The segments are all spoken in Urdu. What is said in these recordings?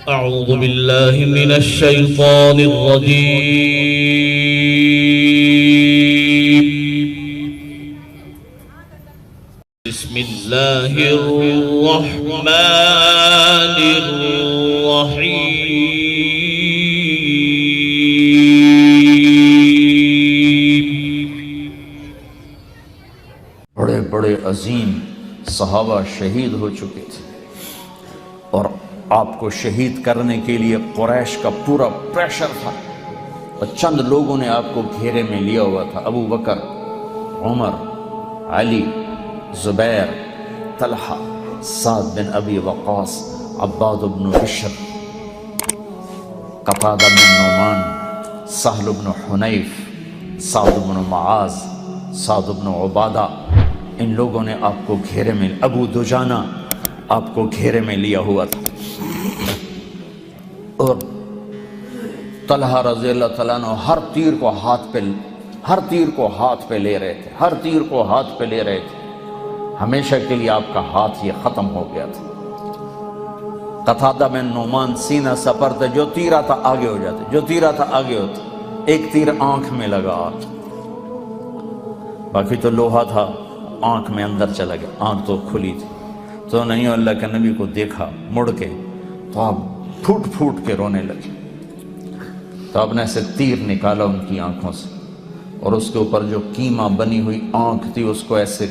أعوذ بالله من الشيطان الرجيم. بسم الله الرحمن الرحيم. بڑے بڑے عظیم صحابہ شہید ہو چکے تھے اور آپ کو شہید کرنے کے لیے قریش کا پورا پریشر تھا، اور چند لوگوں نے آپ کو گھیرے میں لیا ہوا تھا: ابو بکر، عمر، علی، زبیر، طلحہ، سعد بن ابی وقاص، عباد بن بشر، قتادہ بن نعمان، سہل بن حنیف، سعد بن معاذ، سعد بن عبادہ. ان لوگوں نے آپ کو گھیرے میں، ابو دجانہ آپ کو گھیرے میں لیا ہوا تھا، اور طلحہ رضی اللہ تعالیٰ عنہ ہر تیر کو ہاتھ پہ لے رہے تھے، ہر تیر کو ہاتھ پہ لے رہے تھے. ہمیشہ کے لیے آپ کا ہاتھ یہ ختم ہو گیا تھا. قتادہ بن نعمان سینہ سپر تھے، جو تیر آتا آگے ہو جاتے، جو تیر آتا آگے ہوتا. ایک تیر آنکھ میں لگا، باقی تو لوہا تھا، آنکھ میں اندر چلا گیا، آنکھ تو کھلی تھی. تو نہیں اللہ کے نبی کو دیکھا مڑ کے تو آپ پھوٹ پھوٹ کے رونے لگے. تو آپ نے ایسے تیر نکالا ان کی آنکھوں سے، اور اس کے اوپر جو کیما بنی ہوئی آنکھ تھی اس کو ایسے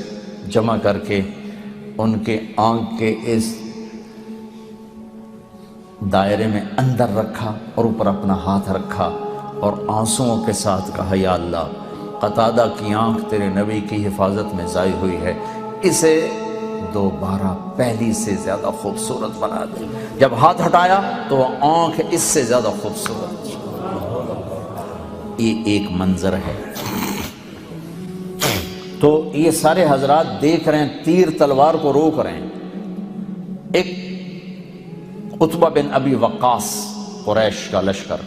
جمع کر کے ان کے آنکھ کے اس دائرے میں اندر رکھا، اور اوپر اپنا ہاتھ رکھا اور آنسوؤں کے ساتھ کہا: یا اللہ، قتادہ کی آنکھ تیرے نبی کی حفاظت میں ضائع ہوئی ہے، اسے دوبارہ پہلی سے زیادہ خوبصورت بنا دے. جب ہاتھ ہٹایا تو آنکھ اس سے زیادہ خوبصورت. یہ ایک منظر ہے. تو یہ سارے حضرات دیکھ رہے ہیں، تیر تلوار کو روک رہے ہیں. ایک عتبہ بن ابی وقاص، قریش کا لشکر،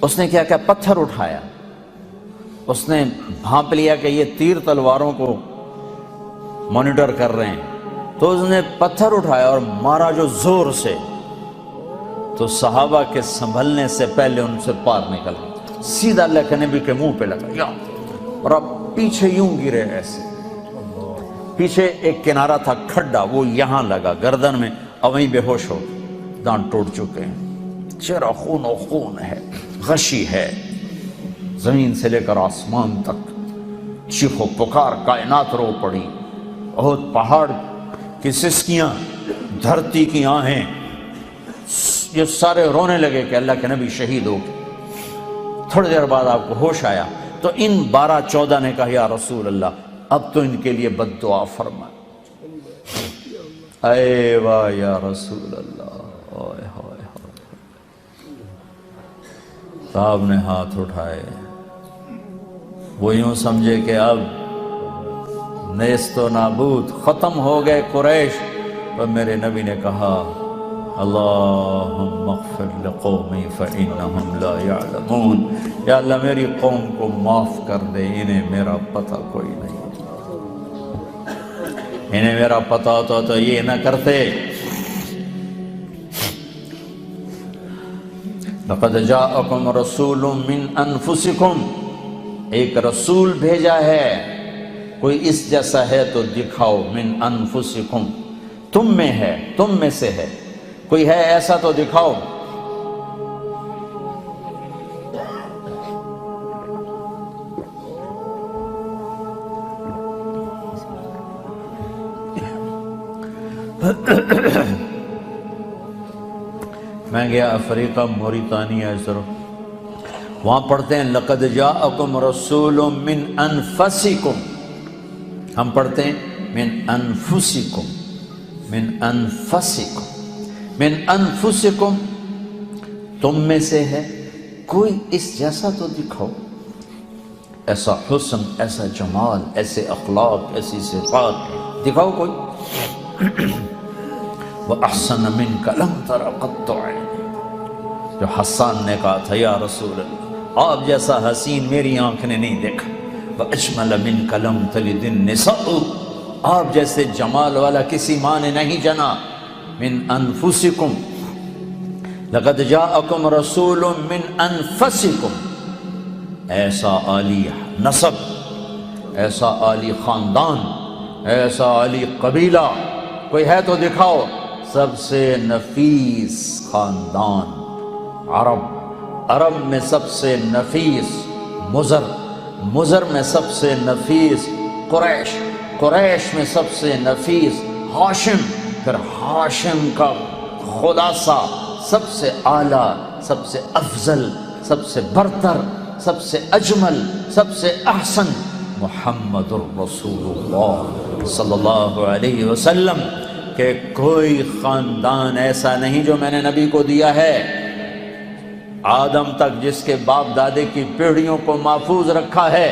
اس نے کیا کیا، پتھر اٹھایا. اس نے بھانپ لیا کہ یہ تیر تلواروں کو مانیٹر کر رہے ہیں، تو اس نے پتھر اٹھایا اور مارا جو زور سے، تو صحابہ کے سنبھلنے سے پہلے ان سے پار نکل گیا، سیدھا اللہ کے نبی کے منہ پہ لگا، اور اب پیچھے یوں گرے. ایسے پیچھے ایک کنارہ تھا کھڈا، وہ یہاں لگا گردن میں، اور وہیں بے ہوش ہو، دانت ٹوٹ چکے ہیں، چہرہ خون و خون ہے، غشی ہے. زمین سے لے کر آسمان تک چیخ و پکار، کائنات رو پڑی. بہت پہاڑ کی سسکیاں، دھرتی کی آہیں، یہ سارے رونے لگے کہ اللہ کے نبی شہید ہو گئے. تھوڑی دیر بعد آپ کو ہوش آیا تو ان 12-14 نے کہا: یا رسول اللہ، اب تو ان کے لیے بد دعا فرما. اے واہ یا رسول اللہ. صاحب نے ہاتھ اٹھائے، وہ یوں سمجھے کہ اب نیست و نابود، ختم ہو گئے قریش. پر میرے نبی نے کہا: اللہم اغفر لقومی فإنہم لا یعلمون. یا اللہ میری قوم کو معاف کر دے، انہیں میرا پتہ کوئی نہیں، انہیں میرا پتہ ہوتا تو یہ نہ کرتے. لقد جاءکم رسول من انفسکم، ایک رسول بھیجا ہے، کوئی اس جیسا ہے تو دکھاؤ. من انفسکم، تم میں ہے، تم میں سے ہے، کوئی ہے ایسا تو دکھاؤ. میں گیا افریقہ، موریتانیہ، وہاں پڑھتے ہیں لقد جاءکم رسول من انفسکم. ہم پڑھتے ہیں من انفسکم، من انفسکم، من انفسکم، تم میں سے ہے، کوئی اس جیسا تو دکھاؤ. ایسا حسن، ایسا جمال، ایسے اخلاق، ایسی صفات دکھاؤ کوئی. وَأَحْسَنَ مِنْكَ لَمْ تَرَ قَطُّ عَيْنِي، جو حسان نے کہا تھا: یا رسول اللہ، آپ جیسا حسین میری آنکھ نے نہیں دیکھا. وَأَجْمَلَ مِنْكَ لَمْ تَلِدِ النِّسَاءُ، آپ جیسے جمال والا کسی ماں نے نہیں جنا. من انفسکم، لقد جاءکم رسول من انفسکم، ایسا عالی نسب، ایسا عالی خاندان، ایسا عالی قبیلہ کوئی ہے تو دکھاؤ۔ سب سے نفیس خاندان عرب، عرب میں سب سے نفیس مضر، مضر میں سب سے نفیس قریش، قریش میں سب سے نفیس ہاشم، پھر ہاشم کا خلاصہ سب سے اعلیٰ، سب سے افضل، سب سے برتر، سب سے اجمل، سب سے احسن محمد الرسول اللہ صلی اللہ علیہ وسلم، کہ کوئی خاندان ایسا نہیں جو میں نے نبی کو دیا ہے آدم تک، جس کے باپ دادے کی پیڑھیوں کو محفوظ رکھا ہے۔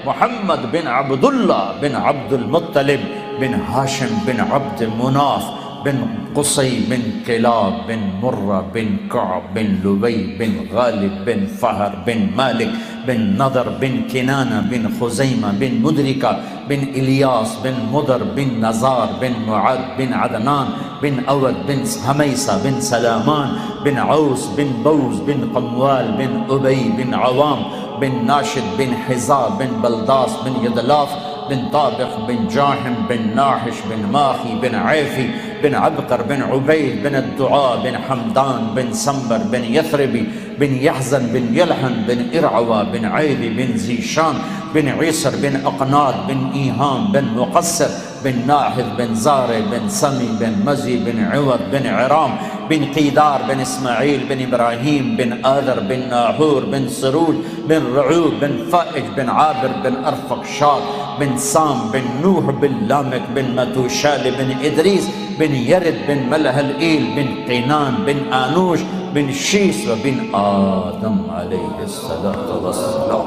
محمد بن عبداللہ بن عبد المطلب بن ہاشم بن عبد مناف بن قصی بن کلاب بن مرہ بن کعب بن لبی بن غالب بن فہر بن مالک بن نضر بن کنانہ بن خزیمہ بن مدرکہ بن الیاس بن مدر بن نزار بن معد بن عدنان بن اود بن حمیسہ بن سلامان بن عوس بن بوز بن قموال بن ابی بن عوام بن ناشد بن حزا بن بلداس بن یدلاف بن طابق بن جاحم بن ناحش بن ماخی بن عیفی بن عبقر بن عبید بن الدعاء بن حمدان بن سنبر بن یثربی بن یحزن بن یلحن بن ارعوا بن عیدی بن زیشان بن عیسر بن اقناد بن ایہام بن مقصر بن ناحد بن زارع بن سمی بن مزی بن عوض بن عرام بن قیدار بن اسماعیل بن ابراہیم بن آذر بن ناحور بن سروج بن رعوب بن فائج بن عابر بن ارفقشاد بن سام بن نوح بن لامک بن متوشال بن ادریس بن یرد بن ملح الایل بن قینان بن آنوش بن شیس و بن آدم علیہ السلام۔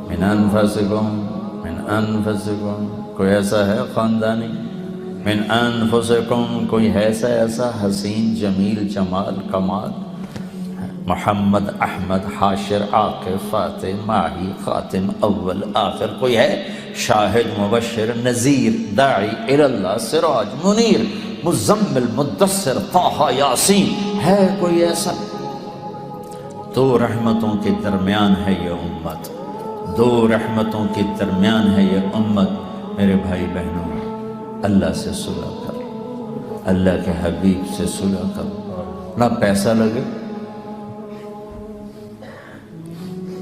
من انفسکم، من انفسکم، کوئی ایسا ہے خاندانی؟ من انفسکم، کوئی ایسا حسین جمیل جمال کمال؟ محمد احمد حاشر عاقب فاتح ماہی خاتم اول آخر، کوئی ہے؟ شاہد مبشر نذیر داعی اللہ سراج منیر مزمل مدثر طٰہٰ یاسین، ہے کوئی ایسا؟ دو رحمتوں کے درمیان ہے یہ امت، دو رحمتوں کے درمیان ہے یہ امت۔ میرے بھائی بہنوں، اللہ سے صلح کر، اللہ کے حبیب سے صلح کر، نہ پیسہ لگے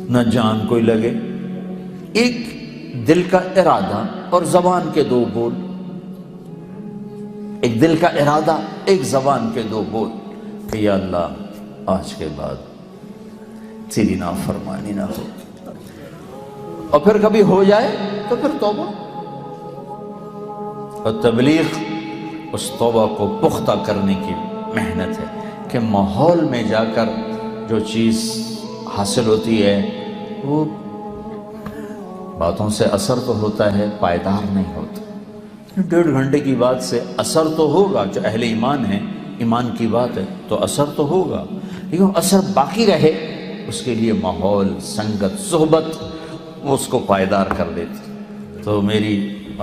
نہ جان کوئی لگے، ایک دل کا ارادہ اور زبان کے دو بول، ایک دل کا ارادہ ایک زبان کے دو بول کہ یا اللہ آج کے بعد تیری نافرمانی نہ ہو، اور پھر کبھی ہو جائے تو پھر توبہ، اور تبلیغ اس توبہ کو پختہ کرنے کی محنت ہے کہ ماحول میں جا کر جو چیز حاصل ہوتی ہے وہ باتوں سے اثر تو ہوتا ہے، پائیدار نہیں ہوتا۔ 1.5 گھنٹے کی بات سے اثر تو ہوگا، جو اہل ایمان ہیں، ایمان کی بات ہے تو اثر تو ہوگا، لیکن اثر باقی رہے اس کے لیے ماحول، سنگت، صحبت اس کو پائیدار کر دیتی۔ تو میری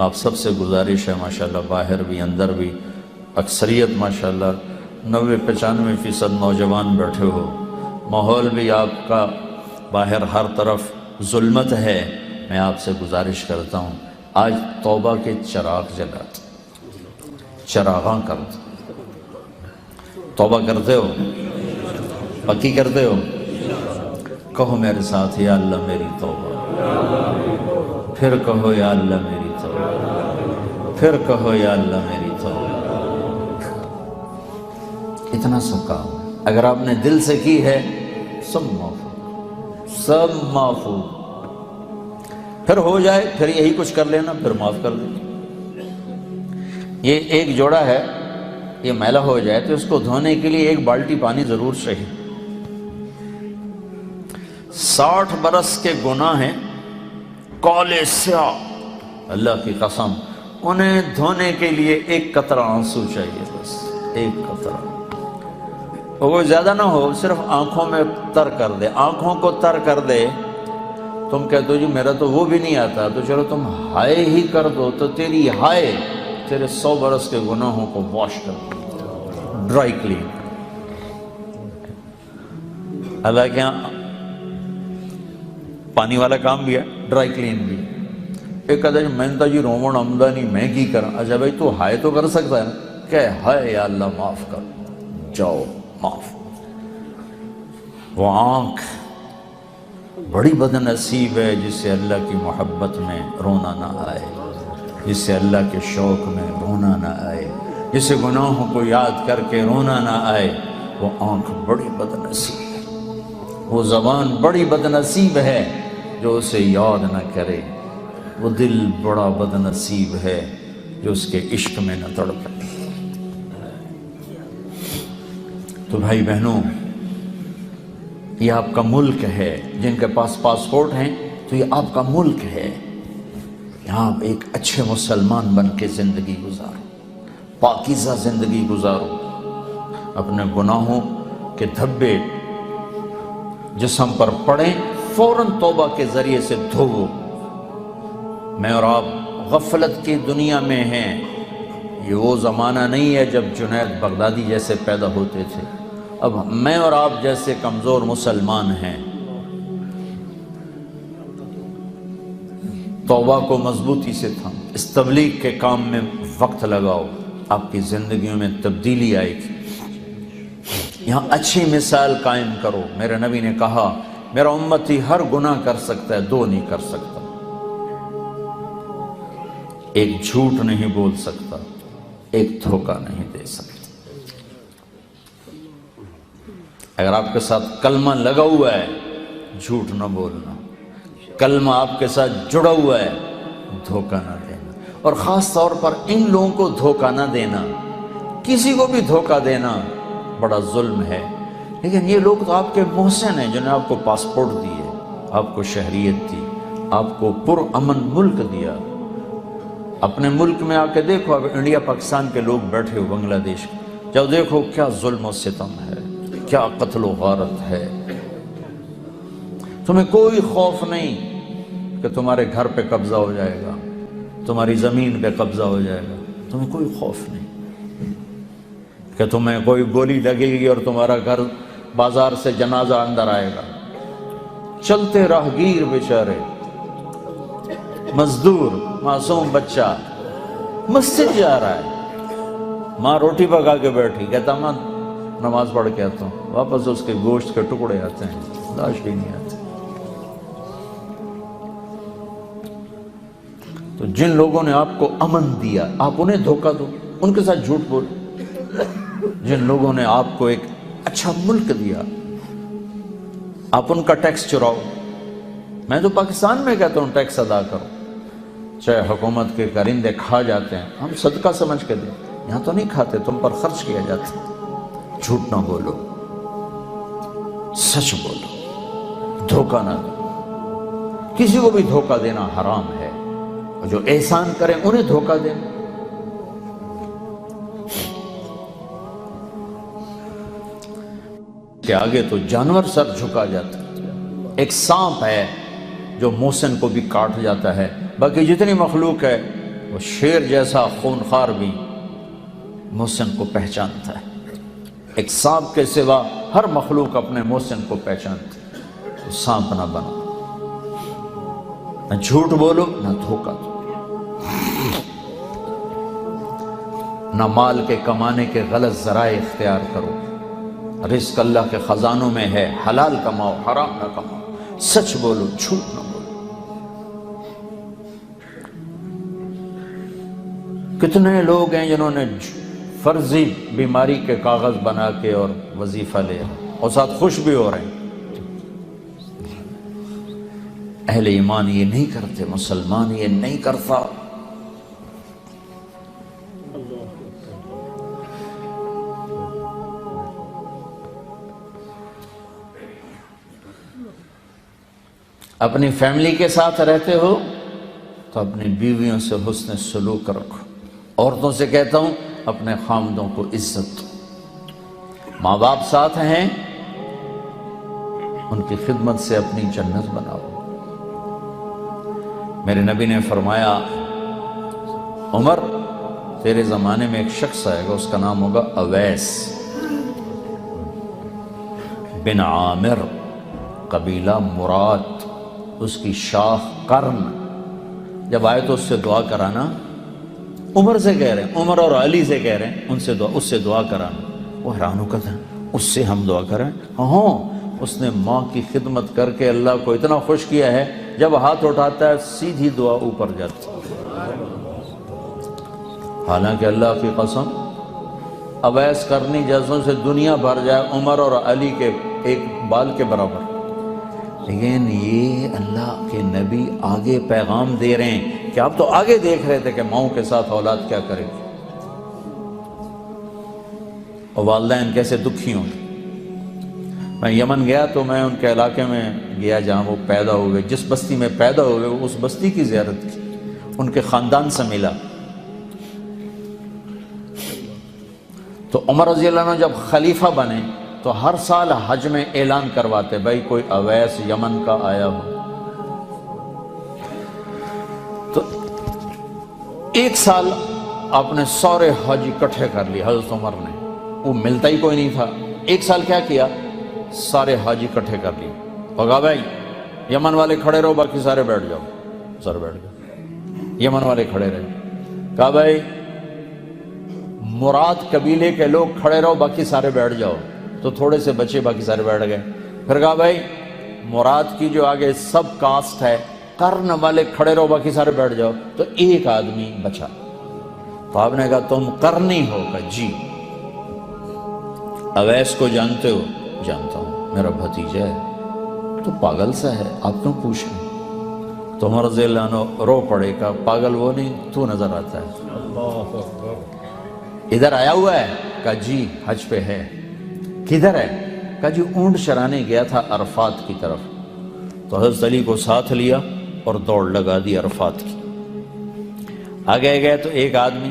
آپ سب سے گزارش ہے، ماشاءاللہ باہر بھی اندر بھی اکثریت ماشاءاللہ 90-95% نوجوان بیٹھے ہو، ماحول بھی آپ کا باہر ہر طرف ظلمت ہے، میں آپ سے گزارش کرتا ہوں آج توبہ کے چراغ جلاتے، چراغاں کرتے، توبہ کرتے ہو، پکی کرتے ہو، کہو میرے ساتھ یا اللہ میری توبہ، پھر کہو یا اللہ میری توبہ، پھر کہو یا اللہ میری توبہ۔ اتنا سب کام اگر آپ نے دل سے کی ہے سب معفو، سب معفو، پھر ہو جائے پھر یہی کچھ کر لینا، پھر معاف کر دینا۔ یہ ایک جوڑا ہے، یہ میلا ہو جائے تو اس کو دھونے کے لیے 1 بالٹی پانی ضرور چاہیے۔ 60 برس کے گناہ ہیں کالے سیاہ، اللہ کی قسم انہیں دھونے کے لیے 1 قطرہ آنسو چاہیے، بس 1 قطرہ، وہ زیادہ نہ ہو، صرف آنکھوں میں تر کر دے، آنکھوں کو تر کر دے۔ تم کہتے ہو جی میرا تو وہ بھی نہیں آتا، تو چلو تم ہائے ہی کر دو، تو تیری ہائے تیرے 100 برس کے گناہوں کو واش کر دو، ڈرائی کلین۔ حالانکہ یہاں پانی والا کام بھی ہے، ڈرائی کلین بھی ہے۔ ایک کہتا ہے میں نے جی رومن آمدنی میں کی کرا۔ اچھا بھائی تو ہائے تو کر سکتا ہے نا، کہ ہائے یا اللہ معاف کر، جاؤ معاف۔ وہ آنکھ بڑی بد نصیب ہے جسے اللہ کی محبت میں رونا نہ آئے، جسے اللہ کے شوق میں رونا نہ آئے، جسے گناہوں کو یاد کر کے رونا نہ آئے۔ وہ آنکھ بڑی بد نصیب ہے، وہ زبان بڑی بد نصیب ہے جو اسے یاد نہ کرے، وہ دل بڑا بد نصیب ہے جو اس کے عشق میں نہ تڑپے۔ تو بھائی بہنوں، یہ آپ کا ملک ہے، جن کے پاس پاسپورٹ ہیں تو یہ آپ کا ملک ہے، یہاں آپ ایک اچھے مسلمان بن کے زندگی گزارو، پاکیزہ زندگی گزارو، اپنے گناہوں کے دھبے جسم پر پڑیں، فوراً توبہ کے ذریعے سے دھوو۔ میں اور آپ غفلت کی دنیا میں ہیں، یہ وہ زمانہ نہیں ہے جب جنید بغدادی جیسے پیدا ہوتے تھے، اب میں اور آپ جیسے کمزور مسلمان ہیں۔ توبہ کو مضبوطی سے تھام، اس تبلیغ کے کام میں وقت لگاؤ، آپ کی زندگیوں میں تبدیلی آئے گی۔ یہاں اچھی مثال قائم کرو۔ میرے نبی نے کہا میرا امتی ہر گناہ کر سکتا ہے، دو نہیں کر سکتا، ایک جھوٹ نہیں بول سکتا، ایک دھوکہ نہیں دے سکتا۔ اگر آپ کے ساتھ کلمہ لگا ہوا ہے، جھوٹ نہ بولنا، کلمہ آپ کے ساتھ جڑا ہوا ہے، دھوکہ نہ دینا، اور خاص طور پر ان لوگوں کو دھوکہ نہ دینا۔ کسی کو بھی دھوکہ دینا بڑا ظلم ہے، لیکن یہ لوگ تو آپ کے محسن ہیں، جنہوں نے آپ کو پاسپورٹ دیے، آپ کو شہریت دی، آپ کو پر امن ملک دیا۔ اپنے ملک میں آ کے دیکھو، اب انڈیا پاکستان کے لوگ بیٹھے ہو بنگلہ دیش کے، جب دیکھو کیا ظلم و ستم ہے، کیا قتل و غارت ہے۔ تمہیں کوئی خوف نہیں کہ تمہارے گھر پہ قبضہ ہو جائے گا، تمہاری زمین پہ قبضہ ہو جائے گا، تمہیں کوئی خوف نہیں کہ تمہیں کوئی گولی لگے گی اور تمہارا گھر بازار سے جنازہ اندر آئے گا۔ چلتے راہگیر بیچارے، مزدور، معصوم بچہ مسجد جا رہا ہے، ماں روٹی پکا کے بیٹھی، کہتا ماں نماز پڑھ کے آتا ہوں، واپس اس کے گوشت کے ٹکڑے آتے ہیں، لاش بھی نہیں آتی۔ تو جن لوگوں نے آپ کو امن دیا، آپ انہیں دھوکہ دو، ان کے ساتھ جھوٹ بولو۔ جن لوگوں نے آپ کو ایک اچھا ملک دیا، آپ ان کا ٹیکس چراؤ۔ میں تو پاکستان میں کہتا ہوں ٹیکس ادا کرو، چاہے حکومت کے کرندے کھا جاتے ہیں، ہم صدقہ سمجھ کے دیں، یہاں تو نہیں کھاتے، تم پر خرچ کیا جاتا ہے۔ جھوٹ نہ بولو، سچ بولو، دھوکہ نہ دو۔ کسی کو بھی دھوکہ دینا حرام ہے، اور جو احسان کریں انہیں دھوکہ دینا۔ کے آگے تو جانور سر جھکا جاتا ہے۔ ایک سانپ ہے جو محسن کو بھی کاٹ جاتا ہے، باقی جتنی مخلوق ہے وہ شیر جیسا خونخوار بھی محسن کو پہچانتا ہے۔ ایک سانپ کے سوا ہر مخلوق اپنے محسن کو پہچانتی ہے۔ تو سانپ نہ بنو، نہ جھوٹ بولو، نہ دھوکہ دو، نہ مال کے کمانے کے غلط ذرائع اختیار کرو۔ رزق اللہ کے خزانوں میں ہے، حلال کماؤ، حرام نہ کماؤ، سچ بولو، جھوٹ نہ بولو۔ کتنے لوگ ہیں جنہوں نے فرضی بیماری کے کاغذ بنا کے اور وظیفہ لے اور ساتھ خوش بھی ہو رہے ہیں۔ اہل ایمان یہ نہیں کرتے، مسلمان یہ نہیں کرتا۔ اپنی فیملی کے ساتھ رہتے ہو تو اپنی بیویوں سے حسن سلوک رکھو۔ عورتوں سے کہتا ہوں اپنے خامدوں کو عزت دو۔ ماں باپ ساتھ ہیں، ان کی خدمت سے اپنی جنت بناؤ۔ میرے نبی نے فرمایا عمر تیرے زمانے میں ایک شخص آئے گا، اس کا نام ہوگا اویس بن عامر، قبیلہ مراد، اس کی شاخ قرن، جب آئے تو اس سے دعا کرانا، عمر سے کہہ رہے ہیں، عمر اور علی سے کہہ رہے ہیں اس سے دعا کرانا۔ وہ حیران ہو کر تھا، اس سے ہم دعا کریں؟ ہاں، اس نے ماں کی خدمت کر کے اللہ کو اتنا خوش کیا ہے، جب ہاتھ اٹھاتا ہے سیدھی دعا اوپر جاتی ہے۔ حالانکہ اللہ کی قسم اویس کرنی جیسوں سے دنیا بھر جائے عمر اور علی کے ایک بال کے برابر، لیکن یہ اللہ کے نبی آگے پیغام دے رہے ہیں کہ آپ تو آگے دیکھ رہے تھے کہ ماؤں کے ساتھ اولاد کیا کرے گی، اور والدین کیسے دکھی ہوں گے۔ میں یمن گیا تو میں ان کے علاقے میں گیا جہاں وہ پیدا ہوئے، جس بستی میں پیدا ہوئے اس بستی کی زیارت کی، ان کے خاندان سے ملا۔ تو عمر رضی اللہ عنہ جب خلیفہ بنے تو ہر سال حج میں اعلان کرواتے، بھائی کوئی اویس یمن کا آیا ہو۔ تو ایک سال آپ نے سارے حج اکٹھے کر لیے حضرت عمر نے، وہ ملتا ہی کوئی نہیں تھا۔ ایک سال کیا کیا، سارے حج اکٹھے کر لیے، کہا بھائی یمن والے کھڑے رہو، باقی سارے بیٹھ جاؤ۔ سارے بیٹھ گئے، یمن والے کھڑے رہے۔ کہا بھائی مراد قبیلے کے لوگ کھڑے رہو، باقی سارے بیٹھ جاؤ۔ تو تھوڑے سے بچے، باقی سارے بیٹھ گئے۔ پھر کہا بھائی مراد کی جو آگے سب کاسٹ ہے، قرن والے کھڑے رہو، باقی سارے بیٹھ جاؤ۔ تو ایک آدمی بچا، تو آپ نے کہا تم قرنی ہو؟ کہا جی۔ اویس کو جانتے ہو؟ جانتا ہوں، میرا بھتیجا ہے۔ تو پاگل سا ہے، آپ کیوں پوچھ رہے ہیں؟ تو عمر رضی اللہ عنہ رو پڑے، کہا پاگل وہ نہیں، تو نظر آتا ہے۔ ادھر آیا ہوا ہے؟ کہا جی حج پہ ہے۔ کدھر ہے؟ کہا جی اونٹ چرانے گیا تھا عرفات کی طرف۔ تو حضرت علی کو ساتھ لیا اور دوڑ لگا دی عرفات کی۔ آگے گئے تو ایک آدمی،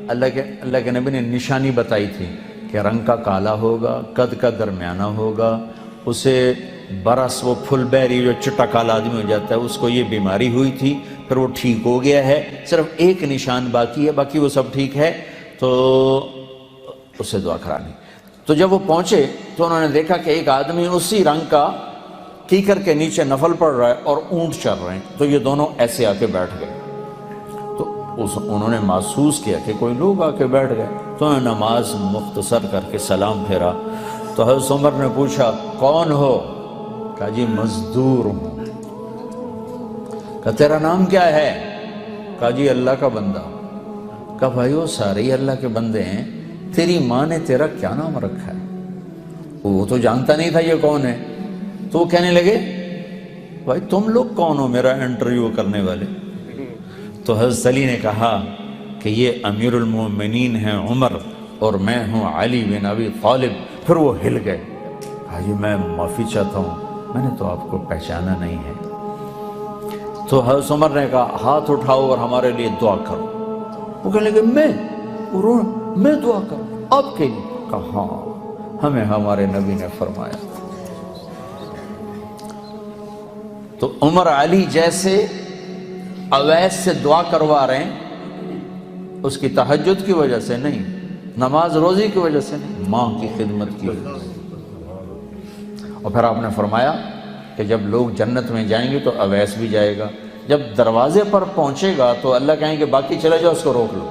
اللہ کے نبی نے نشانی بتائی تھی کہ رنگ کا کالا ہوگا، قد کا درمیانہ ہوگا، اسے برس وہ پھل بیری جو چٹا کالا آدمی ہو جاتا ہے، اس کو یہ بیماری ہوئی تھی، پھر وہ ٹھیک ہو گیا ہے، صرف ایک نشان باقی ہے، باقی وہ سب ٹھیک ہے، تو اس سے دعا کرانی۔ تو جب وہ پہنچے تو انہوں نے دیکھا کہ ایک آدمی اسی رنگ کا کیکر کے نیچے نفل پڑ رہا ہے اور اونٹ چر رہے ہیں، تو یہ دونوں ایسے آ کے بیٹھ گئے۔ تو انہوں نے محسوس کیا کہ کوئی لوگ آ کے بیٹھ گئے، تو انہوں نے نماز مختصر کر کے سلام پھیرا۔ تو حضرت عمر نے پوچھا کون ہو؟ کہا جی مزدور ہوں۔ کہا تیرا نام کیا ہے؟ کہا جی اللہ کا بندہ۔ کہا بھائی وہ سارے ہی اللہ کے بندے ہیں، تیری ماں نے تیرا کیا نام رکھا ہے؟ وہ تو جانتا نہیں تھا یہ کون ہے۔ تو وہ کہنے لگے بھائی تم لوگ کون ہو میرا انٹرویو کرنے والے؟ تو حضرت علی نے کہا کہ یہ امیر المومنین ہیں عمر اور میں ہوں علی بن ابی طالب۔ پھر وہ ہل گئے، کہا جی میں معافی چاہتا ہوں، میں نے تو آپ کو پہچانا نہیں ہے۔ تو حضرت عمر نے کہا ہاتھ اٹھاؤ اور ہمارے لیے دعا کرو۔ وہ کہنے لگے میں دعا کروں آپ کے لیے؟ کہا ہاں، ہمیں ہمارے نبی نے فرمایا۔ تو عمر علی جیسے اویس سے دعا کروا رہے ہیں، اس کی تہجد کی وجہ سے نہیں، نماز روزی کی وجہ سے نہیں، ماں کی خدمت کی وجہ سے۔ اور پھر آپ نے فرمایا کہ جب لوگ جنت میں جائیں گے تو اویس بھی جائے گا، جب دروازے پر پہنچے گا تو اللہ کہیں کہ باقی چلے جاؤ، اس کو روک لو۔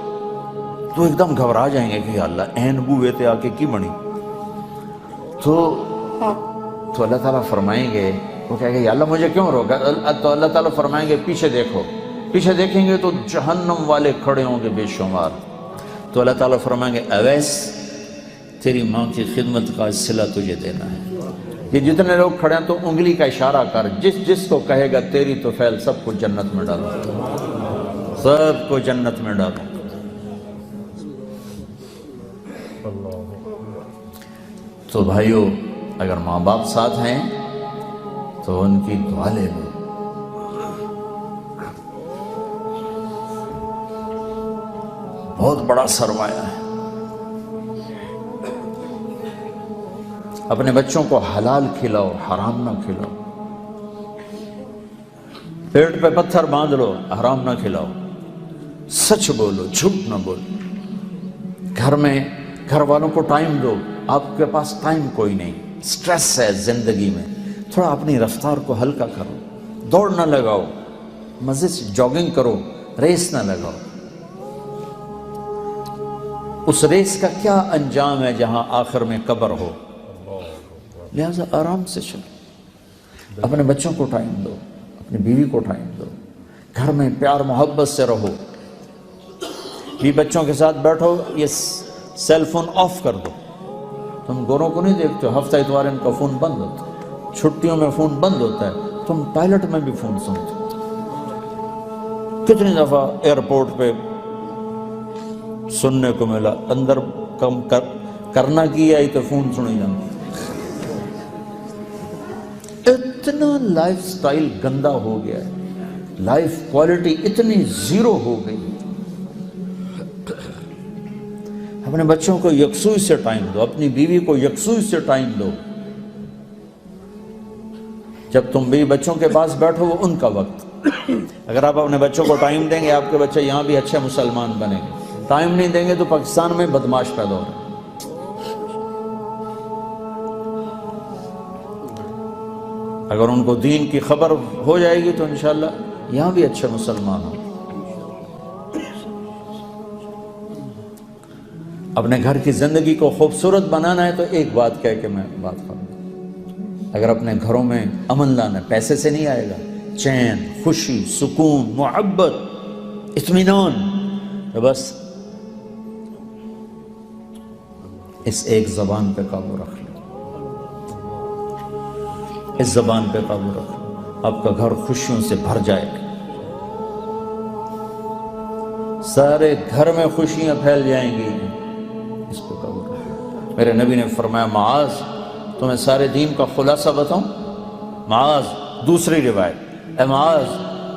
تو ایک دم گھبرا جائیں گے کہ یا اللہ این بوئے تے آ کے کی بنی۔ تو اللہ تعالیٰ فرمائیں گے، وہ کہے گا یا اللہ مجھے کیوں روکا؟ تو اللہ تعالیٰ فرمائیں گے پیچھے دیکھو، پیچھے دیکھیں گے تو جہنم والے کھڑے ہوں گے بے شمار۔ تو اللہ تعالیٰ فرمائیں گے اویس تیری ماں کی خدمت کا صلہ تجھے دینا ہے۔ یہ جتنے لوگ کھڑے ہیں تو انگلی کا اشارہ کر، جس کو کہے گا تیری تو فعل سب کو جنت میں ڈالو، سب کو جنت میں ڈالو۔ تو بھائیو اگر ماں باپ ساتھ ہیں تو ان کی دعا لے لو۔ بہت بڑا سرمایہ ہے۔ اپنے بچوں کو حلال کھلاؤ، حرام نہ کھلاؤ۔ پیٹ پہ پتھر باندھ لو، حرام نہ کھلاؤ۔ سچ بولو، جھوٹ نہ بولو۔ گھر میں گھر والوں کو ٹائم دو، آپ کے پاس ٹائم کوئی نہیں، سٹریس ہے زندگی میں، تھوڑا اپنی رفتار کو ہلکا کرو، دوڑ نہ لگاؤ، مزے سے جاگنگ کرو، ریس نہ لگاؤ۔ اس ریس کا کیا انجام ہے جہاں آخر میں قبر ہو؟ لہذا آرام سے چلو، اپنے بچوں کو ٹائم دو، اپنی بیوی کو ٹائم دو، گھر میں پیار محبت سے رہو، بھی بچوں کے ساتھ بیٹھو، یہ سیل فون آف کر دو۔ تم گوروں کو نہیں دیکھتے ہو ہفتہ اتوار ان کا فون بند ہوتا ہے، چھٹیوں میں فون بند ہوتا ہے، تم پائلٹ میں بھی فون سنتے ہو۔ کتنی دفعہ ایئرپورٹ پہ سننے کو ملا، اندر کم کرنا کی آئی تو فون سنی جانا۔ اتنا لائف سٹائل گندا ہو گیا ہے، لائف کوالٹی اتنی زیرو ہو گئی۔ اپنے بچوں کو یکسوئی سے ٹائم دو، اپنی بیوی کو یکسوئی سے ٹائم دو۔ جب تم بھی بچوں کے پاس بیٹھو وہ ان کا وقت، اگر آپ اپنے بچوں کو ٹائم دیں گے آپ کے بچے یہاں بھی اچھے مسلمان بنیں گے، ٹائم نہیں دیں گے تو پاکستان میں بدماش پیدا ہو رہے ہیں۔ اگر ان کو دین کی خبر ہو جائے گی تو انشاءاللہ یہاں بھی اچھے مسلمان ہوں۔ اپنے گھر کی زندگی کو خوبصورت بنانا ہے تو ایک بات کہہ کے میں بات کروں، اگر اپنے گھروں میں امن لانا ہے، پیسے سے نہیں آئے گا، چین، خوشی، سکون، محبت، اطمینان، تو بس اس ایک زبان پہ قابو رکھ لیں، اس زبان پہ قابو رکھ لیں، آپ کا گھر خوشیوں سے بھر جائے گا، سارے گھر میں خوشیاں پھیل جائیں گی۔ اس پہ قابو رکھ لیں۔ میرے نبی نے فرمایا معاذ تمہیں سارے دین کا خلاصہ بتاؤں؟ معاذ، دوسری روایت، اے معاذ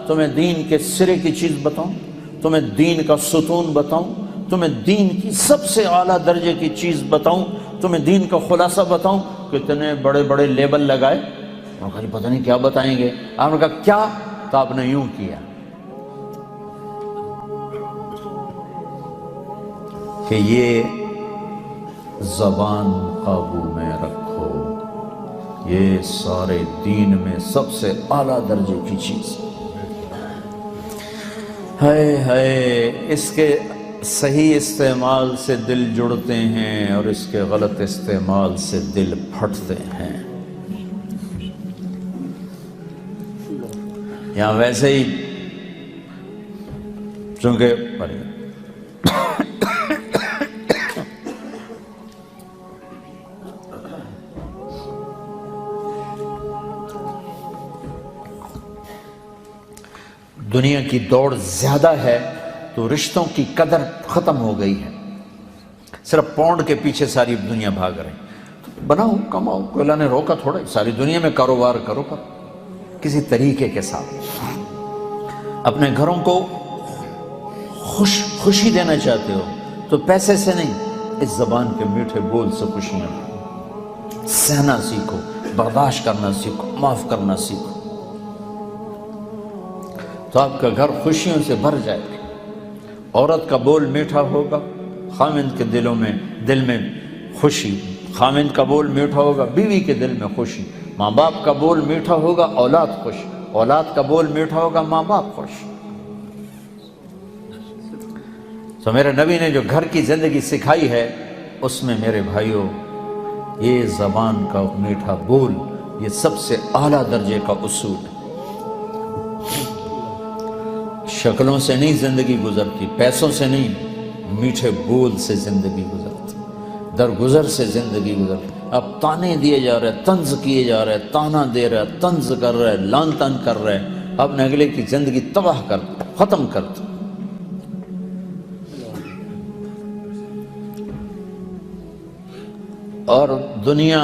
تمہیں دین کے سرے کی چیز بتاؤں، تمہیں دین کا ستون بتاؤں، تمہیں دین کی سب سے اعلیٰ درجے کی چیز بتاؤں، تمہیں دین کا خلاصہ بتاؤں؟ کتنے بڑے بڑے لیبل لگائے، انہوں نے کہا پتہ نہیں کیا بتائیں گے، آپ نے کہا کیا؟ تو آپ نے یوں کیا کہ یہ زبان قابو میں رکھو، یہ سارے دین میں سب سے اعلیٰ درجے کی چیز۔ ہائے ہائے، اس کے صحیح استعمال سے دل جڑتے ہیں اور اس کے غلط استعمال سے دل پھٹتے ہیں۔ یہاں ویسے ہی چونکہ دنیا کی دوڑ زیادہ ہے تو رشتوں کی قدر ختم ہو گئی ہے، صرف پاؤنڈ کے پیچھے ساری دنیا بھاگ رہے ہیں۔ بناؤ، کماؤ، کوئی اللہ نے روکا تھوڑا، ساری دنیا میں کاروبار کرو، کسی طریقے کے ساتھ اپنے گھروں کو خوشی دینا چاہتے ہو تو پیسے سے نہیں، اس زبان کے میٹھے بول سے خوشیاں دو۔ سہنا سیکھو، برداشت کرنا سیکھو، معاف کرنا سیکھو، تو آپ کا گھر خوشیوں سے بھر جائے گا۔ عورت کا بول میٹھا ہوگا، خامند کے دل میں خوشی، خامند کا بول میٹھا ہوگا، بیوی کے دل میں خوشی، ماں باپ کا بول میٹھا ہوگا، اولاد خوش، اولاد کا بول میٹھا ہوگا، ماں باپ خوش۔ تو میرے نبی نے جو گھر کی زندگی سکھائی ہے اس میں میرے بھائیوں یہ زبان کا میٹھا بول یہ سب سے اعلیٰ درجے کا اصول ہے۔ شکلوں سے نہیں زندگی گزرتی، پیسوں سے نہیں، میٹھے بول سے زندگی گزرتی، درگزر سے زندگی گزرتی۔ اب تانے دیے جا رہے، طنز کیے جا رہے، تانا دے رہے، طنز کر رہے، لان تان کر رہے، اپنے اگلے کی زندگی تباہ کر ختم کر دو۔ اور دنیا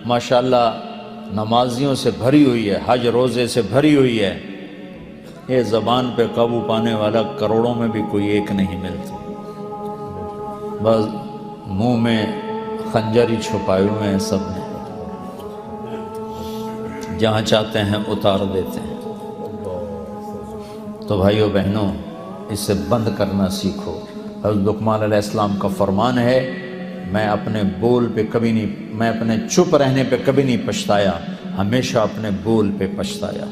ماشاءاللہ نمازیوں سے بھری ہوئی ہے، حج روزے سے بھری ہوئی ہے، یہ زبان پہ قابو پانے والا کروڑوں میں بھی کوئی ایک نہیں ملتا، بس منہ میں خنجر ہی چھپائے ہوئے ہیں، سب نے جہاں چاہتے ہیں اتار دیتے ہیں۔ تو بھائیو بہنوں اسے بند کرنا سیکھو۔ حضرت لقمان علیہ السلام کا فرمان ہے میں اپنے بول پہ کبھی نہیں، میں اپنے چپ رہنے پہ کبھی نہیں پچھتایا، ہمیشہ اپنے بول پہ پچھتایا۔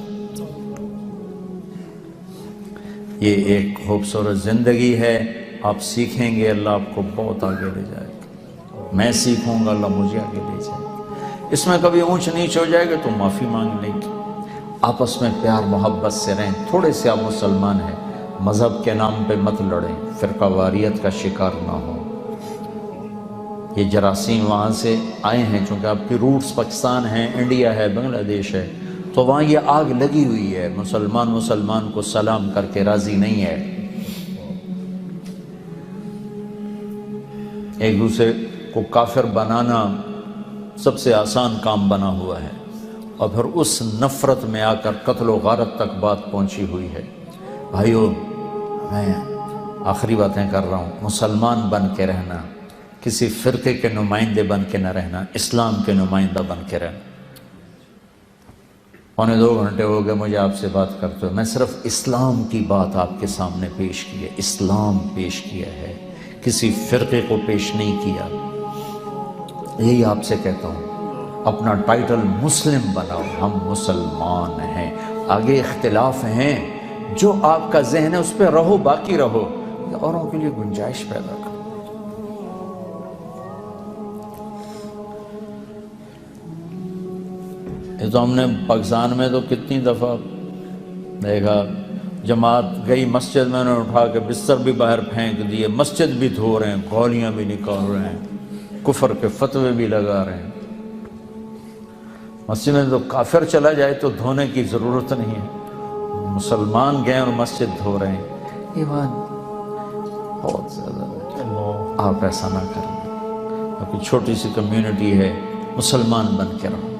یہ ایک خوبصورت زندگی ہے، آپ سیکھیں گے اللہ آپ کو بہت آگے لے جائے گا، میں سیکھوں گا اللہ مجھے آگے لے جائے گا۔ اس میں کبھی اونچ نیچ ہو جائے گا تو معافی مانگ لیں گے، آپس میں پیار محبت سے رہیں۔ تھوڑے سے آپ مسلمان ہیں، مذہب کے نام پہ مت لڑیں، فرقہ واریت کا شکار نہ ہو۔ یہ جراثیم وہاں سے آئے ہیں، چونکہ آپ کی روٹس پاکستان ہیں، انڈیا ہے، بنگلہ دیش ہے، تو وہاں یہ آگ لگی ہوئی ہے، مسلمان کو سلام کر کے راضی نہیں ہے، ایک دوسرے کو کافر بنانا سب سے آسان کام بنا ہوا ہے، اور پھر اس نفرت میں آ کر قتل و غارت تک بات پہنچی ہوئی ہے۔ بھائیو، میں آخری باتیں کر رہا ہوں، مسلمان بن کے رہنا، کسی فرقے کے نمائندے بن کے نہ رہنا، اسلام کے نمائندہ بن کے رہنا۔ 2 گھنٹے ہو گئے مجھے آپ سے بات کرتے ہوئے، میں صرف اسلام کی بات آپ کے سامنے پیش کی ہے، اسلام پیش کیا ہے، کسی فرقے کو پیش نہیں کیا۔ یہی آپ سے کہتا ہوں، اپنا ٹائٹل مسلم بناؤ، ہم مسلمان ہیں، آگے اختلاف ہیں، جو آپ کا ذہن ہے اس پہ رہو، باقی رہو، اوروں کے لیے گنجائش پیدا کرو۔ یہ تو ہم نے پاکستان میں تو کتنی دفعہ دیکھا، جماعت گئی مسجد میں، انہوں نے اٹھا کے بستر بھی باہر پھینک دیے، مسجد بھی دھو رہے ہیں، گولیاں بھی نکال رہے ہیں، کفر کے فتوے بھی لگا رہے ہیں۔ مسجد میں تو کافر چلا جائے تو دھونے کی ضرورت نہیں ہے، مسلمان گئے اور مسجد دھو رہے ہیں، یہ بات بہت زیادہ ہے۔ آپ ایسا نہ کریں، کیونکہ چھوٹی سی کمیونٹی ہے، مسلمان بن کے رہو،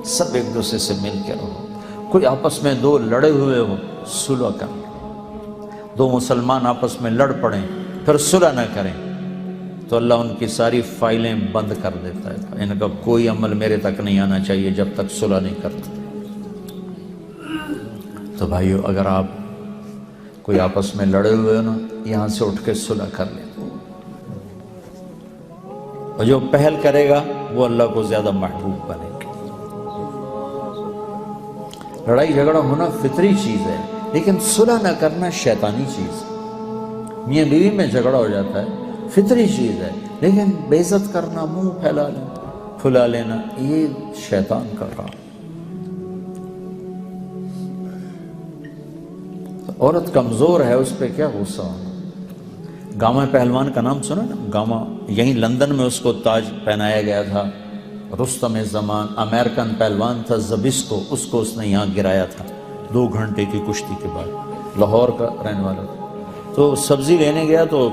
سب ایک دوسرے سے مل کے رہو، کوئی آپس میں 2 لڑے ہوئے ہو صلح کر لو، 2 مسلمان آپس میں لڑ پڑیں پھر صلح نہ کریں تو اللہ ان کی ساری فائلیں بند کر دیتا ہے، ان کا کوئی عمل میرے تک نہیں آنا چاہیے جب تک صلح نہیں کرتے۔ تو بھائیو، اگر آپ کوئی آپس میں لڑے ہوئے ہو نا، یہاں سے اٹھ کے صلح کر لیں، اور جو پہل کرے گا وہ اللہ کو زیادہ محبوب بنے گا۔ لڑائی جھگڑا ہونا فطری چیز ہے، لیکن صلح نہ کرنا شیطانی چیز ہے۔ میاں بیوی میں جھگڑا ہو جاتا ہے، فطری چیز ہے، لیکن بے عزت کرنا، منہ پھلا لینا، یہ شیطان کا کام۔ عورت کمزور ہے، اس پہ کیا غصہ ہونا۔ گاما پہلوان کا نام سنا نا؟ گاما، یہیں لندن میں اس کو تاج پہنایا گیا تھا۔ رستم زمان امریکن پہلوان تھا، زبسکو، اس کو اس نے یہاں گرایا تھا 2 گھنٹے کی کشتی کے بعد، لاہور کا رہنے والا تھا۔ تو سبزی لینے گیا تو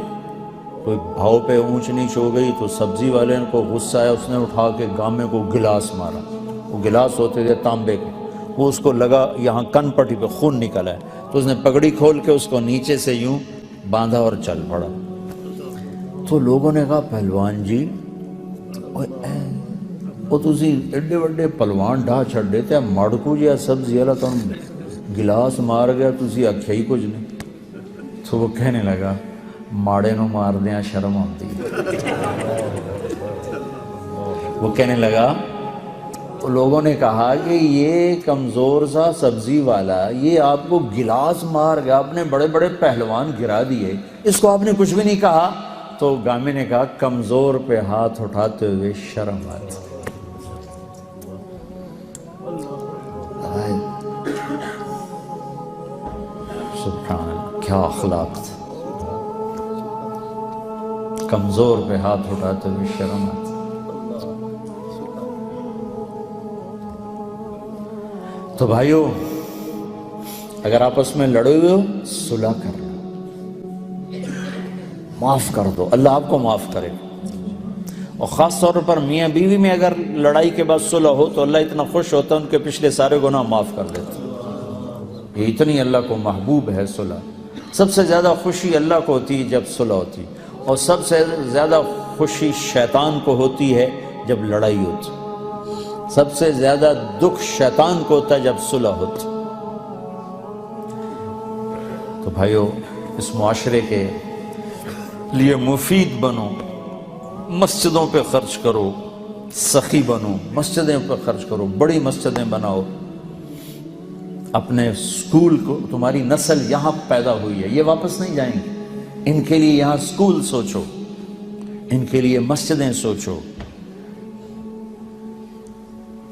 کوئی بھاؤ پہ اونچ نیچ ہو گئی، تو سبزی والے کو غصہ آیا، اس نے اٹھا کے گامے کو گلاس مارا۔ وہ گلاس ہوتے تھے تانبے کے، وہ اس کو لگا یہاں کن پٹی پہ، خون نکلا ہے، تو اس نے پگڑی کھول کے اس کو نیچے سے یوں باندھا اور چل پڑا۔ تو لوگوں نے کہا، پہلوان جی، وہ تسی ایڈے وڈے پلوان ڈھا چھڑ دیتے، مڑکو جیا سبزی والا تو گلاس مار گیا، تسی آکھیا ہی کچھ نہیں۔ تو وہ کہنے لگا، ماڑے نو مار دیاں شرم آتی ہے۔ وہ کہنے لگا، تو لوگوں نے کہا کہ یہ کمزور سا سبزی والا، یہ آپ کو گلاس مار گیا، آپ نے بڑے بڑے پہلوان گرا دیے، اس کو آپ نے کچھ بھی نہیں کہا۔ تو گامے نے کہا، کمزور پہ ہاتھ اٹھاتے ہوئے شرم آتی۔ سبحان اللہ، کیا اخلاق تھا، کمزور پہ ہاتھ اٹھاتے ہوئے شرم آتی۔ تو بھائیو، اگر آپس میں لڑے ہوئے ہو، صلح کر لو، معاف کر دو، اللہ آپ کو معاف کرے گا۔ اور خاص طور پر میاں بیوی میں اگر لڑائی کے بعد صلح ہو تو اللہ اتنا خوش ہوتا ہے، ان کے پچھلے سارے گناہ معاف کر دیتا ہے۔ یہ اتنی اللہ کو محبوب ہے صلح۔ سب سے زیادہ خوشی اللہ کو ہوتی ہے جب صلح ہوتی، اور سب سے زیادہ خوشی شیطان کو ہوتی ہے جب لڑائی ہوتی، سب سے زیادہ دکھ شیطان کو ہوتا ہے جب صلح ہوتی۔ تو بھائیو، اس معاشرے کے لیے مفید بنو، مسجدوں پہ خرچ کرو، سخی بنو، مسجدیں پہ خرچ کرو، بڑی مسجدیں بناؤ، اپنے سکول کو، تمہاری نسل یہاں پیدا ہوئی ہے، یہ واپس نہیں جائیں گے، ان کے لیے یہاں سکول سوچو، ان کے لیے مسجدیں سوچو،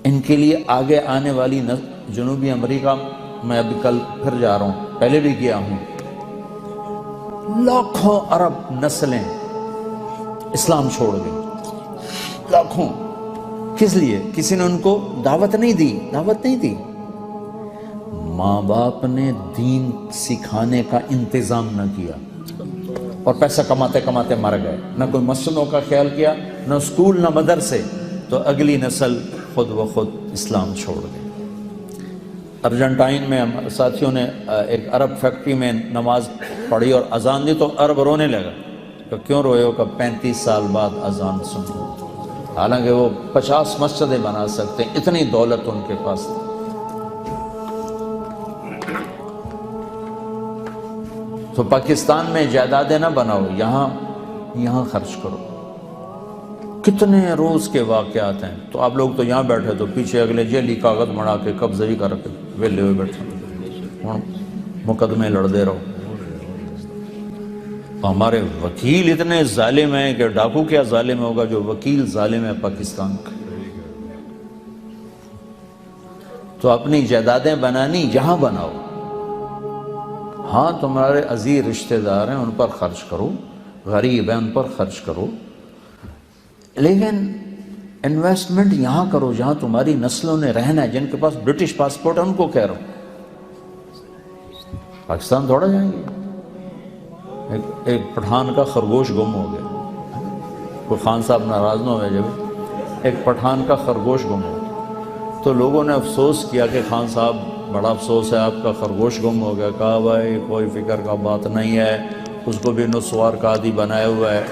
ان کے لیے آگے آنے والی جنوبی امریکہ میں ابھی کل پھر جا رہا ہوں، پہلے بھی گیا ہوں، لاکھوں عرب نسلیں اسلام چھوڑ گئی، لاکھوں۔ کس لیے؟ کسی نے ان کو دعوت نہیں دی، ماں باپ نے دین سکھانے کا انتظام نہ کیا اور پیسہ کماتے کماتے مر گئے، نہ کوئی مسجدوں کا خیال کیا، نہ اسکول، نہ مدرسے، تو اگلی نسل خود بخود اسلام چھوڑ گئی۔ ارجنٹائن میں ساتھیوں نے ایک عرب فیکٹری میں نماز پڑھی اور اذان دی تو عرب رونے لگا کہ کیوں روئے ہو، کہ 35 سال بعد اذان سنی، حالانکہ وہ 50 مسجدیں بنا سکتے، اتنی دولت ان کے پاس تھی۔ تو پاکستان میں جائیدادیں نہ بناؤ، یہاں خرچ کرو۔ کتنے روز کے واقعات ہیں، تو آپ لوگ تو یہاں بیٹھے تو پیچھے اگلے جیلی کاغذ بنا کے قبضہ ہی کر کے ویلے ہوئے بیٹھے، مقدمے لڑتے رہو۔ ہمارے وکیل اتنے ظالم ہیں کہ ڈاکو کیا ظالم ہوگا جو وکیل ظالم ہے پاکستان کا۔ تو اپنی جائیدادیں بنانی جہاں بناؤ، ہاں تمہارے عزیز رشتہ دار ہیں ان پر خرچ کرو، غریب ہیں ان پر خرچ کرو، لیکن انویسٹمنٹ یہاں کرو جہاں تمہاری نسلوں نے رہنا ہے، جن کے پاس برٹش پاسپورٹ ہے ان کو کہہ رہا ہوں، پاکستان دوڑا جائیں گے۔ ایک پٹھان کا خرگوش گم ہو گیا، کوئی خان صاحب ناراض نہ ہوئے، جب ایک پٹھان کا خرگوش گم ہو گیا تو لوگوں نے افسوس کیا کہ خان صاحب بڑا افسوس ہے آپ کا خرگوش گم ہو گیا۔ کہا بھائی کوئی فکر کا بات نہیں ہے، اس کو بھی نسوار کا عادی بنایا ہوا ہے،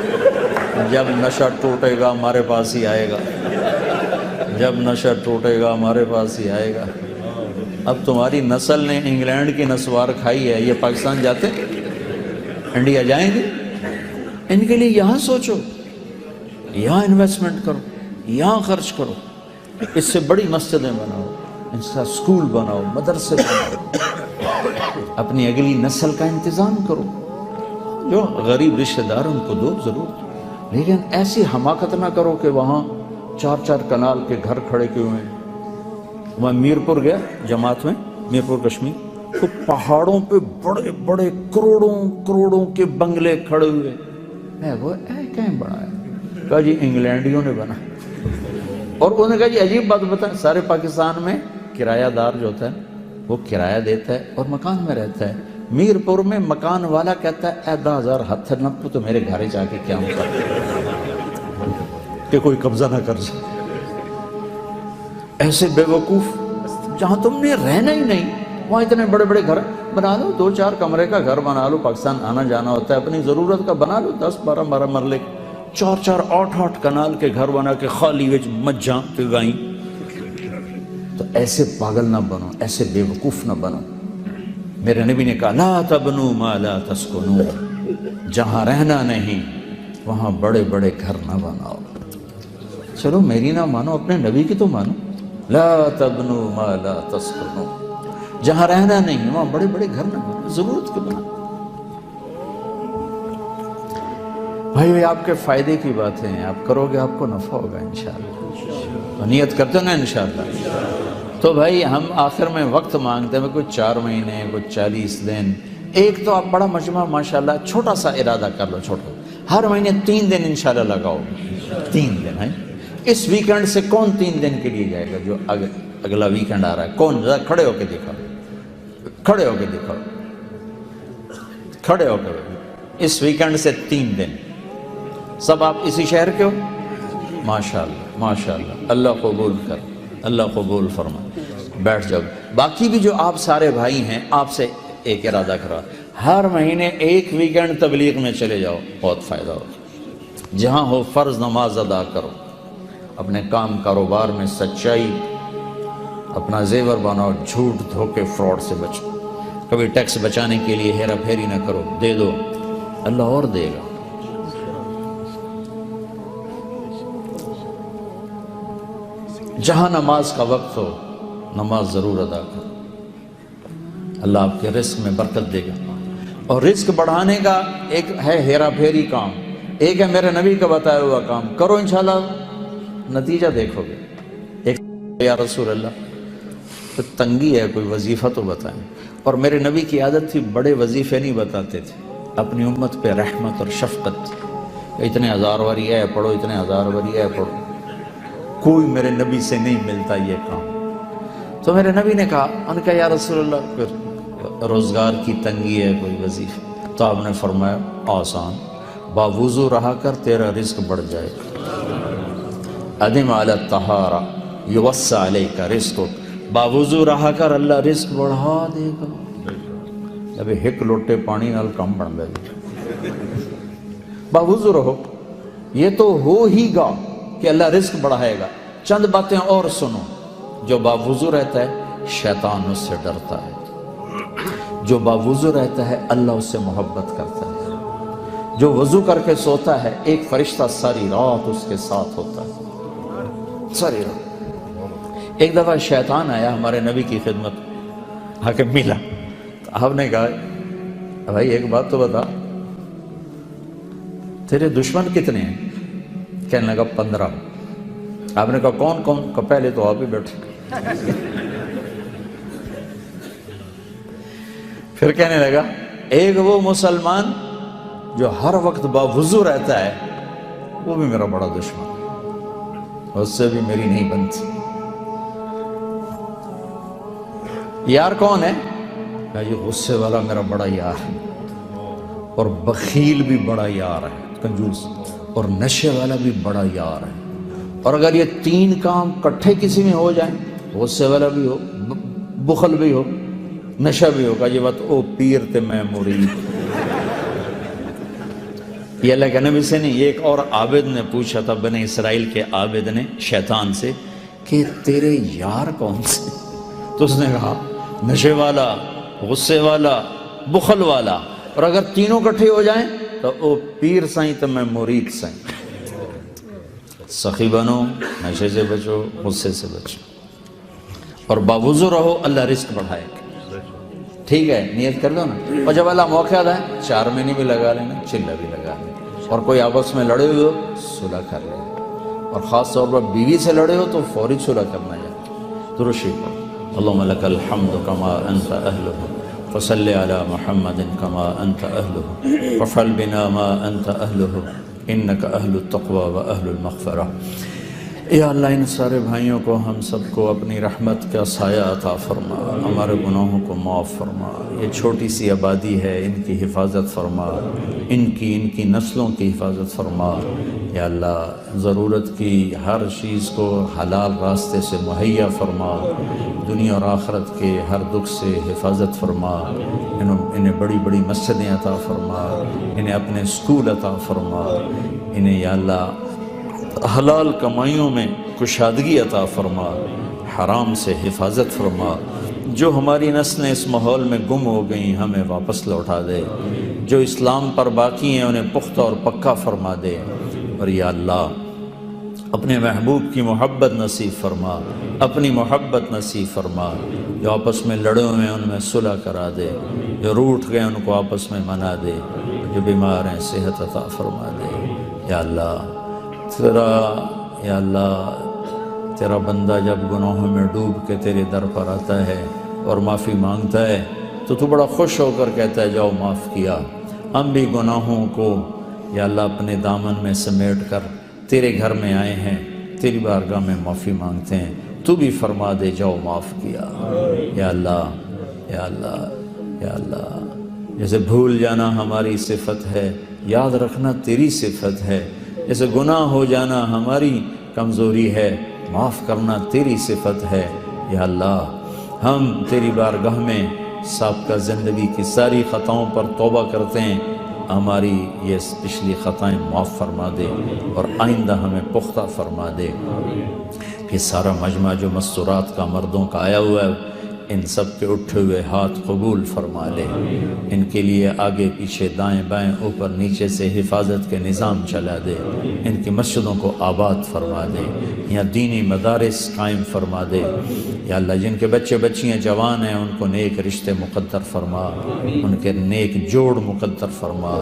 جب نشہ ٹوٹے گا ہمارے پاس ہی آئے گا، جب نشہ ٹوٹے گا ہمارے پاس ہی آئے گا۔ اب تمہاری نسل نے انگلینڈ کی نسوار کھائی ہے، یہ پاکستان جاتے، انڈیا جائیں گے؟ ان کے لیے یہاں سوچو، یہاں انویسٹمنٹ کرو، یہاں خرچ کرو، اس سے بڑی مسجدیں بناؤ، اس کا سکول بناؤ، مدرسے بناؤ، اپنی اگلی نسل کا انتظام کرو، جو غریب رشتہ دار ان کو دو ضرور، لیکن ایسی حماقت نہ کرو کہ وہاں 4 کنال کے گھر کھڑے کیے ہوئے ہیں۔ میں میرپور گیا جماعت میں، میرپور کشمیر، تو پہاڑوں پہ بڑے بڑے کروڑوں کے بنگلے کھڑے ہوئے، میں وہ کہیں بنا ہے؟ کہا جی انگلینڈیوں نے بنا۔ اور انہوں نے کہا جی عجیب بات بتائیں، سارے پاکستان میں کرایہ دار جو ہوتا ہے وہ کرایہ دیتا ہے اور مکان میں رہتا ہے، میرپور میں مکان والا کہتا ہے اے 10,000 ہتھ نہ تو میرے گھر جا کے کیا کہ کوئی قبضہ نہ کر جائے۔ ایسے بے وقوف جہاں تم نے رہنا ہی نہیں، وہاں اتنے بڑے بڑے گھر بنا لو، 2-4 کمرے کا گھر بنا لو، پاکستان آنا جانا ہوتا ہے، اپنی ضرورت کا بنا لو، 10-12 مرلے 4 8 کنال کے گھر بنا کے خالی وچ مجھاں تے گائیں۔ تو ایسے پاگل نہ بنو، ایسے بے وقوف نہ بنو۔ میرے نبی نے کہا لا تبنو ما لا تسکنو، جہاں رہنا نہیں وہاں بڑے بڑے گھر نہ بناؤ۔ چلو میری نہ مانو، اپنے نبی کی تو مانو، لا تبنو ما لا تسکنو، جہاں رہنا نہیں وہاں بڑے بڑے گھر نہ بناؤ، ضرورت کے بنا۔ بھائی آپ کے فائدے کی باتیں ہیں، آپ کرو گے آپ کو نفع ہوگا انشاءاللہ، نیت کرتے ہو نا انشاءاللہ۔ تو بھائی ہم آخر میں وقت مانگتے ہیں، کوئی 4 مہینے، کوئی 40 دن، ایک تو آپ بڑا مجمع ماشاءاللہ چھوٹا سا ارادہ کر لو، چھوٹا، ہر مہینے 3 دن انشاءاللہ لگاؤ، 3 دن ہے۔ اس ویکنڈ سے کون 3 دن کے لیے جائے گا؟ جو اگلا ویکنڈ آ رہا ہے، کون؟ ذرا کھڑے ہو کے دکھاؤ، کھڑے ہو کے دکھاؤ، کھڑے ہو کے، اس ویکنڈ سے 3 دن، سب آپ اسی شہر کے ہو؟ ماشاءاللہ ماشاءاللہ، اللہ قبول کر، اللہ قبول فرما، بیٹھ جاؤ۔ باقی بھی جو آپ سارے بھائی ہیں، آپ سے ایک ارادہ کرا، ہر مہینے 1 ویکنڈ تبلیغ میں چلے جاؤ، بہت فائدہ ہو۔ جہاں ہو فرض نماز ادا کرو، اپنے کام کاروبار میں سچائی اپنا زیور بناؤ، جھوٹ دھوکے فراڈ سے بچو، کبھی ٹیکس بچانے کے لیے ہیرا پھیری نہ کرو، دے دو اللہ اور دے گا۔ جہاں نماز کا وقت ہو نماز ضرور ادا کرو، اللہ آپ کے رزق میں برکت دے گا۔ اور رزق بڑھانے کا ایک ہے ہیرا پھیری کام، ایک ہے میرے نبی کا بتایا ہوا کام، کرو انشاءاللہ نتیجہ دیکھو گے۔ ایک یا رسول اللہ تو تنگی ہے، کوئی وظیفہ تو بتائیں۔ اور میرے نبی کی عادت تھی بڑے وظیفے نہیں بتاتے تھے، اپنی امت پہ رحمت اور شفقت، اتنے ہزار واری ہے پڑھو، اتنے ہزار واری ہے پڑھو، کوئی میرے نبی سے نہیں ملتا یہ کام۔ تو میرے نبی نے کہا، انہوں نے کہا یا رسول اللہ پھر روزگار کی تنگی ہے، کوئی وظیفہ؟ تو آپ نے فرمایا آسان، باوضو رہا کر تیرا رزق بڑھ جائے گا۔ ادم علی الطہارہ یوسع علیک رزقک، باوضو رہا کر اللہ رزق بڑھا دے گا۔ ابھی ہک لوٹے پانی نال کم بن گئے، باوضو رہو، یہ تو ہو ہی گا کہ اللہ رزق بڑھائے گا۔ چند باتیں اور سنو، جو باوضو رہتا ہے شیطان اس سے ڈرتا ہے، جو باوضو رہتا ہے اللہ اس سے محبت کرتا ہے، جو وضو کر کے سوتا ہے ایک فرشتہ ساری رات اس کے ساتھ ہوتا ہے، ساری رات۔ ایک دفعہ شیطان آیا ہمارے نبی کی خدمت، آ کے ملا، آپ نے کہا بھائی ایک بات تو بتا، تیرے دشمن کتنے ہیں؟ کہنے لگا 15۔ آپ نے کہا کون کون؟ کہ پہلے تو آپ ہی بیٹھے۔ پھر کہنے لگا ایک وہ مسلمان جو ہر وقت باوضو رہتا ہے، وہ بھی میرا بڑا دشمن، اس سے بھی میری نہیں بنتی۔ یار کون ہے؟ کہا یہ غصے والا میرا بڑا یار ہے، اور بخیل بھی بڑا یار ہے، کنجوس، اور نشے والا بھی بڑا یار ہے۔ اور اگر یہ تین کام کٹھے کسی میں ہو جائیں، غصے والا بھی ہو، بخل بھی ہو، نشہ بھی ہوگا، یہ بات او پیر تے میں مرید۔ یہ اللہ کے نبی سے نہیں، یہ ایک اور عابد نے پوچھا تھا، بنی اسرائیل کے عابد نے شیطان سے کہ تیرے یار کون سے؟ تو اس نے کہا نشے والا، غصے والا، بخل والا، اور اگر تینوں کٹھے ہو جائیں تو او پیر سائیں تو میں مرید سائیں۔ سخی بنو، نشے سے بچو، غصے سے بچو، اور باوضو رہو، اللہ رزق بڑھائے گا۔ ٹھیک ہے، نیت کر دو نا، اور جب اللہ موقع دیں 4 مہینے بھی لگا لینا، چلہ بھی لگا لینا، اور کوئی آپس میں لڑے ہوئے ہو صلح کر لینا، اور خاص طور پر بیوی سے لڑے ہو تو فوری صلح کرنا چاہیے۔ درود شریف پڑھو، اللہم لک الحمد کما انت اہلہ، فصلی علی محمد کما انت اہلہ، فافعل بنا ما انت اہلہ، انک اہل التقوی و اہل المغفرہ۔ یا اللہ ان سارے بھائیوں کو، ہم سب کو اپنی رحمت کا سایہ عطا فرما، ہمارے گناہوں کو معاف فرما، یہ چھوٹی سی آبادی ہے ان کی حفاظت فرما، ان کی نسلوں کی حفاظت فرما۔ یا اللہ ضرورت کی ہر چیز کو حلال راستے سے مہیا فرما، دنیا اور آخرت کے ہر دکھ سے حفاظت فرما، انہیں بڑی بڑی مسجدیں عطا فرما، انہیں اپنے اسکول عطا فرما، انہیں یا اللہ حلال کمائیوں میں کشادگی عطا فرما، حرام سے حفاظت فرما۔ جو ہماری نسلیں اس ماحول میں گم ہو گئیں ہمیں واپس لوٹا دے، جو اسلام پر باقی ہیں انہیں پختہ اور پکا فرما دے، اور یا اللہ اپنے محبوب کی محبت نصیب فرما، اپنی محبت نصیب فرما۔ جو آپس میں لڑے ہوئے ہیں ان میں صلح کرا دے، جو روٹھ گئے ان کو آپس میں منا دے، جو بیمار ہیں صحت عطا فرما دے۔ یا اللہ یا اللہ تیرا بندہ جب گناہوں میں ڈوب کے تیرے در پر آتا ہے اور معافی مانگتا ہے تو بڑا خوش ہو کر کہتا ہے جاؤ معاف کیا۔ ہم بھی گناہوں کو یا اللہ اپنے دامن میں سمیٹ کر تیرے گھر میں آئے ہیں، تیری بارگاہ میں معافی مانگتے ہیں، تو بھی فرما دے جاؤ معاف کیا۔ یا اللہ یا اللہ یا اللہ، جیسے بھول جانا ہماری صفت ہے، یاد رکھنا تیری صفت ہے، جیسے گناہ ہو جانا ہماری کمزوری ہے، معاف کرنا تیری صفت ہے۔ یا اللہ ہم تیری بارگاہ میں سابقہ زندگی کی ساری خطاؤں پر توبہ کرتے ہیں، ہماری یہ پچھلی خطائیں معاف فرما دے اور آئندہ ہمیں پختہ فرما دے۔ یہ سارا مجمع جو مستورات کا مردوں کا آیا ہوا ہے، ان سب کے اٹھے ہوئے ہاتھ قبول فرما لے، ان کے لیے آگے پیچھے دائیں بائیں اوپر نیچے سے حفاظت کے نظام چلا دے، ان کی مسجدوں کو آباد فرما دے، یا دینی مدارس قائم فرما دے۔ یا اللہ جن کے بچے بچیاں جوان ہیں ان کو نیک رشتے مقدر فرما، ان کے نیک جوڑ مقدر فرما۔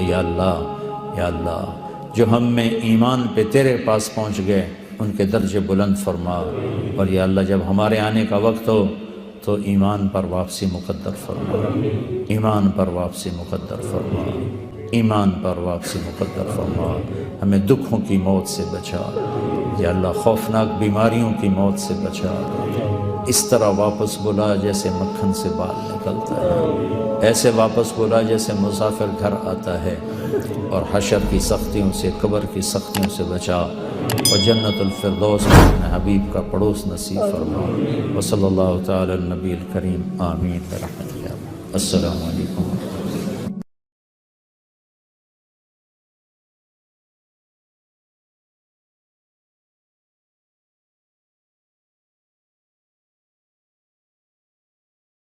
یا اللہ جو ہم میں ایمان پہ تیرے پاس پہنچ گئے ان کے درجے بلند فرما، اور یا اللہ جب ہمارے آنے کا وقت ہو تو ایمان پر واپسی مقدر فرما، ایمان پر واپسی مقدر فرما، ایمان پر واپسی مقدر فرما۔ ہمیں دکھوں کی موت سے بچا، یا اللہ خوفناک بیماریوں کی موت سے بچا، اس طرح واپس بلا جیسے مکھن سے بال نکلتا ہے، ایسے واپس بلا جیسے مسافر گھر آتا ہے، اور حشر کی سختیوں سے، قبر کی سختیوں سے بچا، اور جنت الفردوس میں اپنے حبیب کا پڑوس نصیب فرما۔ وصلی اللہ تعالی النبی الکریم، آمین برحمتہ۔ السلام علیکم۔